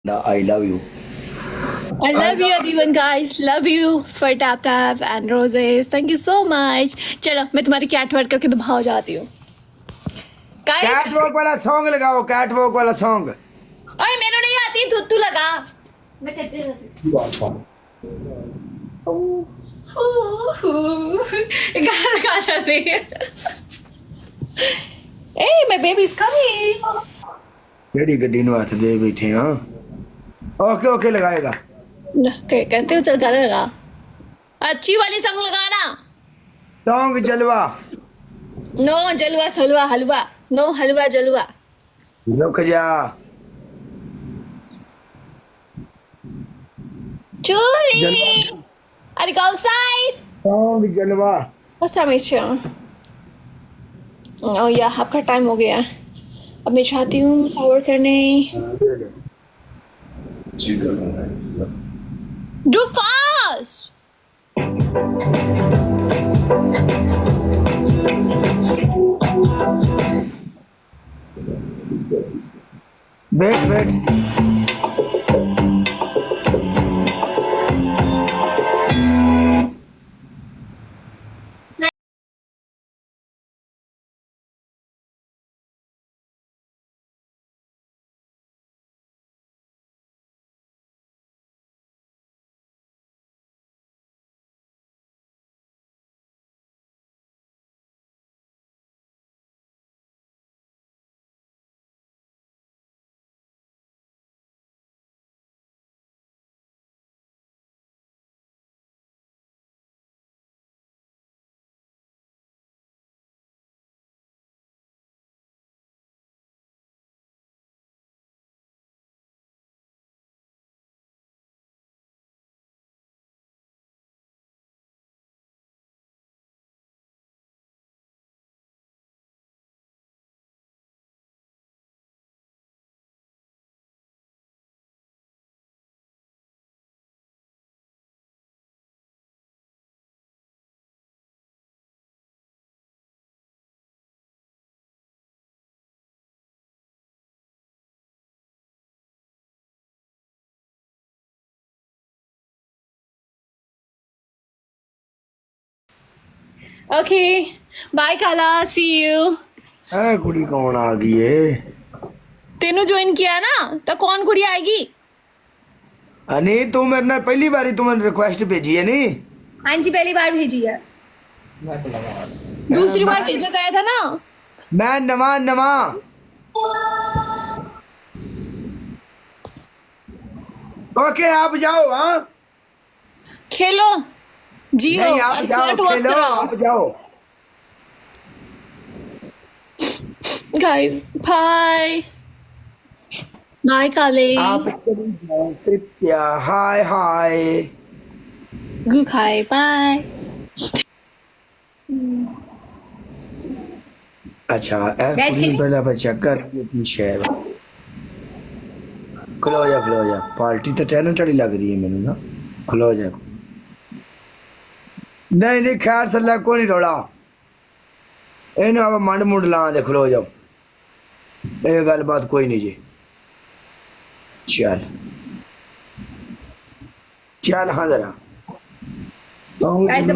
I love you. I love you everyone guys. Love you for tap tap and roses. Thank you so much. चलो मैं तुम्हारी cat word करके तो भाग जाती हूँ. Guys, कैट वॉक वाला सॉन्ग लगाओ, कैट वॉक वाला सॉन्ग। अरे मेरे नहीं आती धुत्तू लगा. मैं कहती रहती. गाना गा जाती है. Hey, my baby is coming. केड़ी गड्डी नु हाथ दे बैठे हां। ओके ओके लगाएगा। कहते हो चल गाना लगा. अच्छी वाली सॉन्ग लगाना. सॉन्ग जलवा। नो जलवा सलवा हलवा. नो हलवा जलवा. रुक जा। Julie, I go outside. Song जलवा। What's time is it? Oh yeah, आपका टाइम हो गया. अब मैं चाहती हूँ शावर करने. Do fast. Wait wait. Okay, bye Kala. See you. ए कुड़ी कौन आ गई है? तेनू ज्वाइन किया ना तो कौन कुड़ी आएगी? अनी तू मेरे ना पहली बारी तुमने रिक्वेस्ट भेजी है नी? हाँ जी पहली बार भेजी है. दूसरी बार भेजना चाहिए था ना. मैं नवा नवा। ओके आप जाओ। हाँ खेलो जियो. नहीं आप जाओ, खेलो आप जाओ। Guys, bye. Bye, Kale. आप चली जाओ कृपया। हाय हाय। Good bye. Bye. अच्छा ए बैठ कुड़ी के। पहले आप चेक कर की शेयर। खलो जा पार्टी तो टैलेंट वाली लग रही है मैंने ना। खलो जा। नहीं नहीं खैर सल्ला को नहीं रोड़ा। इन्हें आप मंड मुंड ला दे। खलो जाओ। ये गल बात कोई नहीं जी। चल चल हाँ जरा।